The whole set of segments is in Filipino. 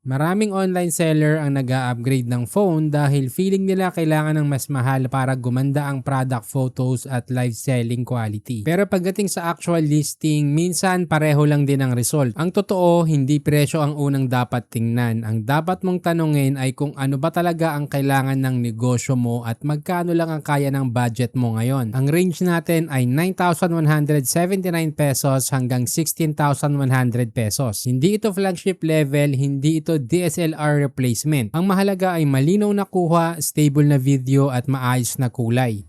Maraming online seller ang nag-a-upgrade ng phone dahil feeling nila kailangan ng mas mahal para gumanda ang product photos at live selling quality. Pero pagdating sa actual listing, minsan pareho lang din ang result. Ang totoo, hindi presyo ang unang dapat tingnan. Ang dapat mong tanungin ay kung ano ba talaga ang kailangan ng negosyo mo at magkano lang ang kaya ng budget mo ngayon. Ang range natin ay 9,179 pesos hanggang 16,100 pesos. Hindi ito flagship level, hindi ito DSLR replacement. Ang mahalaga ay malinaw na kuha, stable na video at maayos na kulay.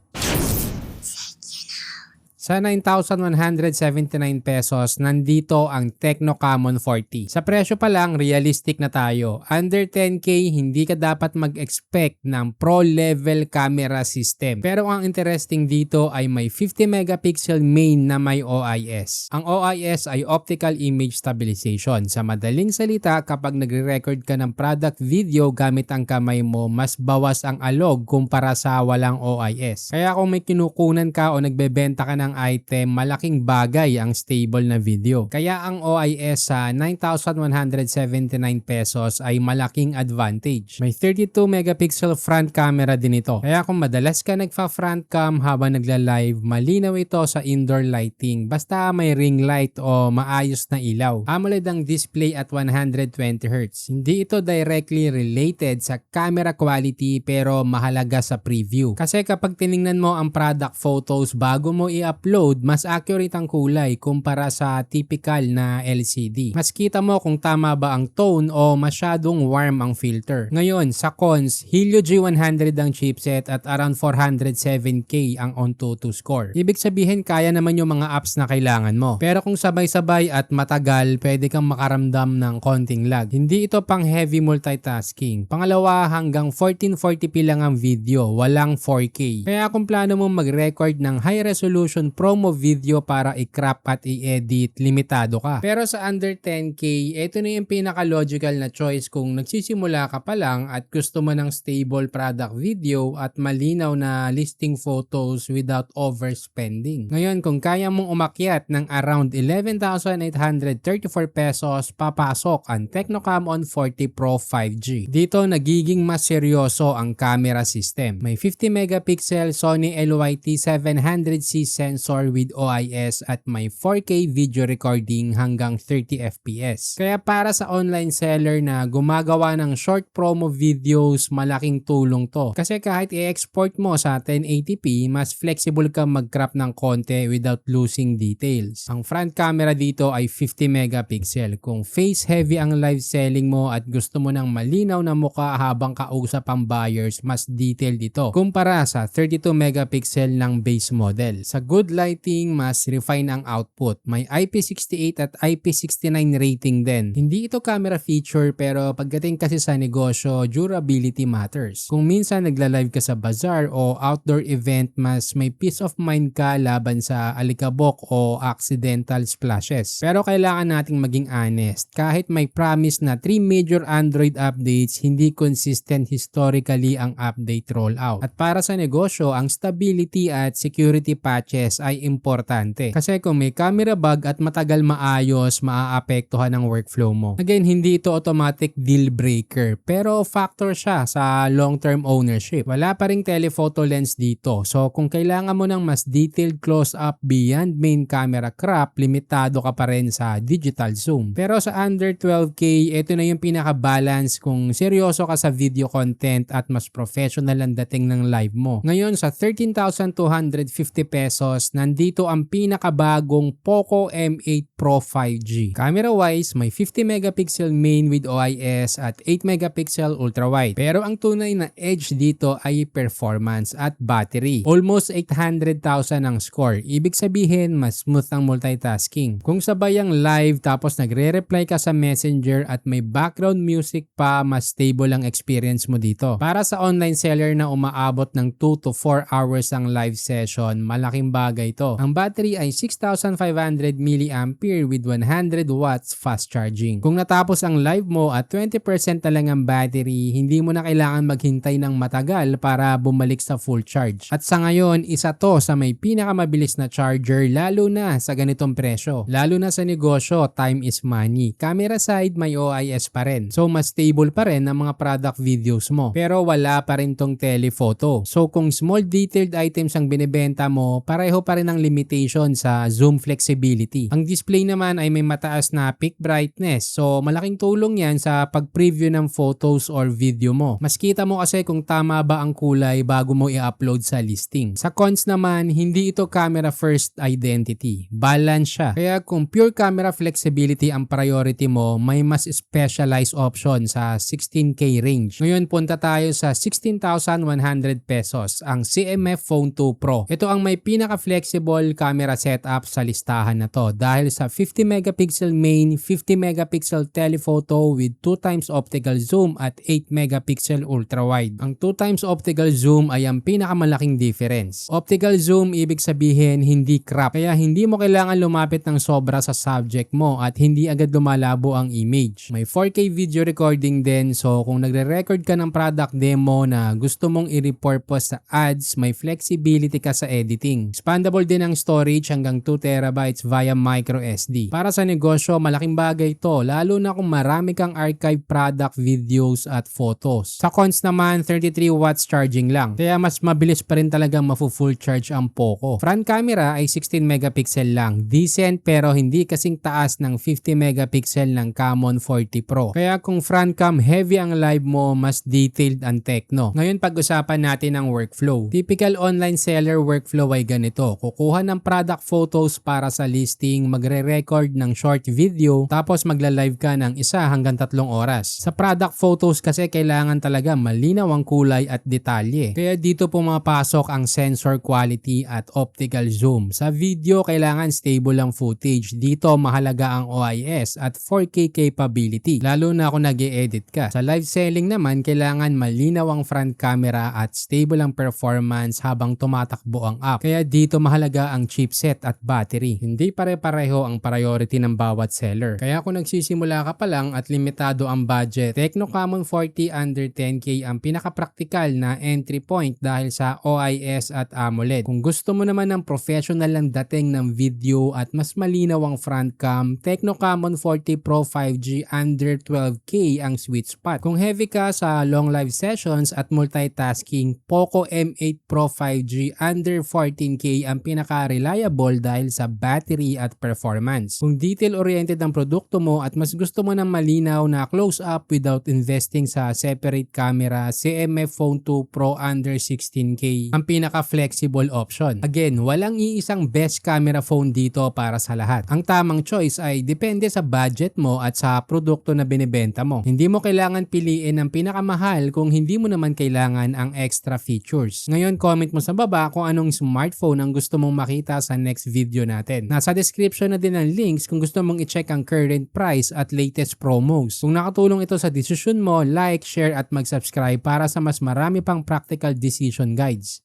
Sa 9,179 pesos, nandito ang Tecno Camon 40. Sa presyo pa lang, realistic na tayo. Under 10K, hindi ka dapat mag-expect ng pro-level camera system. Pero ang interesting dito ay may 50 megapixel main na may OIS. Ang OIS ay Optical Image Stabilization. Sa madaling salita, kapag nagre-record ka ng product video gamit ang kamay mo, mas bawas ang alog kumpara sa walang OIS. Kaya kung may kinukunan ka o nagbebenta ka ng item, malaking bagay ang stable na video. Kaya ang OIS sa 9,179 pesos ay malaking advantage. May 32 megapixel front camera din ito. Kaya kung madalas ka nagfa-front cam habang nagla-live, malinaw ito sa indoor lighting. Basta may ring light o maayos na ilaw. AMOLED ang display at 120Hz. Hindi ito directly related sa camera quality pero mahalaga sa preview. Kasi kapag tiningnan mo ang product photos bago mo i-upload, mas accurate ang kulay kumpara sa typical na LCD. Mas kita mo kung tama ba ang tone o masyadong warm ang filter. Ngayon, sa cons, Helio G100 ang chipset at around 407K ang AnTuTu score. Ibig sabihin, kaya naman yung mga apps na kailangan mo. Pero kung sabay-sabay at matagal, pwede kang makaramdam ng konting lag. Hindi ito pang heavy multitasking. Pangalawa, hanggang 1440p lang ang video, walang 4K. Kaya kung plano mo mag-record ng high resolution promo video para i-crop at i-edit, limitado ka. Pero sa under 10K, ito na yung pinaka-logical na choice kung nagsisimula ka pa lang at gusto mo ng stable product video at malinaw na listing photos without overspending. Ngayon, kung kaya mong umakyat ng around 11,834 pesos, papasok ang Tecno Camon 40 Pro 5G. Dito, nagiging mas seryoso ang camera system. May 50 megapixel Sony LYT700C sensor with OIS at may 4K video recording hanggang 30 FPS. Kaya para sa online seller na gumagawa ng short promo videos, malaking tulong to. Kasi kahit i-export mo sa 1080p, mas flexible ka mag-crop ng konti without losing details. Ang front camera dito ay 50 megapixel. Kung face heavy ang live selling mo at gusto mo ng malinaw na mukha habang kausap ang buyers, mas detailed ito kumpara sa 32 megapixel ng base model. Sa good lighting, mas refine ang output. May IP68 at IP69 rating din. Hindi ito camera feature pero pagdating kasi sa negosyo, durability matters. Kung minsan nagla-live ka sa bazaar o outdoor event, mas may peace of mind ka laban sa alikabok o accidental splashes. Pero kailangan nating maging honest. Kahit may promise na 3 major Android updates, hindi consistent historically ang update rollout. At para sa negosyo, ang stability at security patches ay importante. Kasi kung may camera bug at matagal maayos, maaapektuhan ang workflow mo. Again, hindi ito automatic deal breaker, pero factor siya sa long-term ownership. Wala pa ring telephoto lens dito. So kung kailangan mo ng mas detailed close-up beyond main camera crop, limitado ka pa rin sa digital zoom. Pero sa under 12K, ito na yung pinaka-balance kung seryoso ka sa video content at mas professional ang dating ng live mo. Ngayon sa 13,250 pesos, nandito ang pinakabagong Poco M8 Pro 5G. Camera-wise, may 50 megapixel main with OIS at 8 megapixel ultra-wide. Pero ang tunay na edge dito ay performance at battery. Almost 800,000 ang score. Ibig sabihin, mas smooth ang multitasking. Kung sabay ang live tapos nagre-reply ka sa messenger at may background music pa, mas stable ang experience mo dito. Para sa online seller na umaabot ng 2 to 4 hours ang live session, malaking bagay bagay ito. Ang battery ay 6,500 mAh with 100 watts fast charging. Kung natapos ang live mo at 20% na lang ang battery, hindi mo na kailangan maghintay ng matagal para bumalik sa full charge. At sa ngayon, isa to sa may pinakamabilis na charger lalo na sa ganitong presyo. Lalo na sa negosyo, time is money. Camera side, may OIS pa rin. So mas stable pa rin ang mga product videos mo. Pero wala pa rin tong telephoto. So kung small detailed items ang binibenta mo, pareho pa rin ang limitation sa zoom flexibility. Ang display naman ay may mataas na peak brightness. So malaking tulong yan sa pag-preview ng photos or video mo. Mas kita mo kasi kung tama ba ang kulay bago mo i-upload sa listing. Sa cons naman, hindi ito camera first identity. Balance siya. Kaya kung pure camera flexibility ang priority mo, may mas specialized option sa 16K range. Ngayon punta tayo sa 16,100 pesos, ang CMF Phone 2 Pro. Ito ang may pinaka-flexible camera setup sa listahan na to dahil sa 50 megapixel main, 50 megapixel telephoto with 2x optical zoom at 8 megapixel ultra-wide. Ang 2x optical zoom ay ang pinakamalaking difference. Optical zoom ibig sabihin hindi crop, kaya hindi mo kailangan lumapit ng sobra sa subject mo at hindi agad lumalabo ang image. May 4K video recording din, so kung nagre-record ka ng product demo na gusto mong i-repurpose sa ads, may flexibility ka sa editing. Expandable din ang storage hanggang 2TB via microSD. Para sa negosyo, malaking bagay ito, lalo na kung marami kang archive product videos at photos. Sa cons naman, 33 watts charging lang, kaya mas mabilis pa rin talagang mafu-full charge ang Poco. Front camera ay 16 megapixel lang, decent pero hindi kasing taas ng 50 megapixel ng Camon 40 Pro. Kaya kung front cam heavy ang live mo, mas detailed ang techno. Ngayon pag-usapan natin ang workflow. Typical online seller workflow ay ganito. Kukuha ng product photos para sa listing, magre-record ng short video, tapos magla-live ka ng 1 hanggang 3 oras. Sa product photos kasi kailangan talaga malinaw ang kulay at detalye. Kaya dito pumapasok ang sensor quality at optical zoom. Sa video kailangan stable ang footage. Dito mahalaga ang OIS at 4K capability, lalo na kung nag-e-edit ka. Sa live selling naman, kailangan malinaw ang front camera at stable ang performance habang tumatakbo ang app. Kaya dito mahalaga ang chipset at battery. Hindi pare-pareho ang priority ng bawat seller. Kaya kung nagsisimula ka pa lang at limitado ang budget, Tecno Camon 40 under 10K ang pinaka-praktikal na entry point dahil sa OIS at AMOLED. Kung gusto mo naman ng professional ang dating ng video at mas malinaw ang front cam, Tecno Camon 40 Pro 5G under 12K ang sweet spot. Kung heavy ka sa long live sessions at multitasking, Poco M8 Pro 5G under 14K ang pinaka-reliable dahil sa battery at performance. Kung detail-oriented ang produkto mo at mas gusto mo ng malinaw na close-up without investing sa separate camera, CMF Phone 2 Pro under 16K ang pinaka-flexible option. Again, walang iisang best camera phone dito para sa lahat. Ang tamang choice ay depende sa budget mo at sa produkto na binibenta mo. Hindi mo kailangan piliin ang pinakamahal kung hindi mo naman kailangan ang extra features. Ngayon, comment mo sa baba kung anong smartphone ang gusto mong makita sa next video natin. Nasa description na din ang links kung gusto mong i-check ang current price at latest promos. Kung nakatulong ito sa desisyon mo, like, share at mag-subscribe para sa mas marami pang practical decision guides.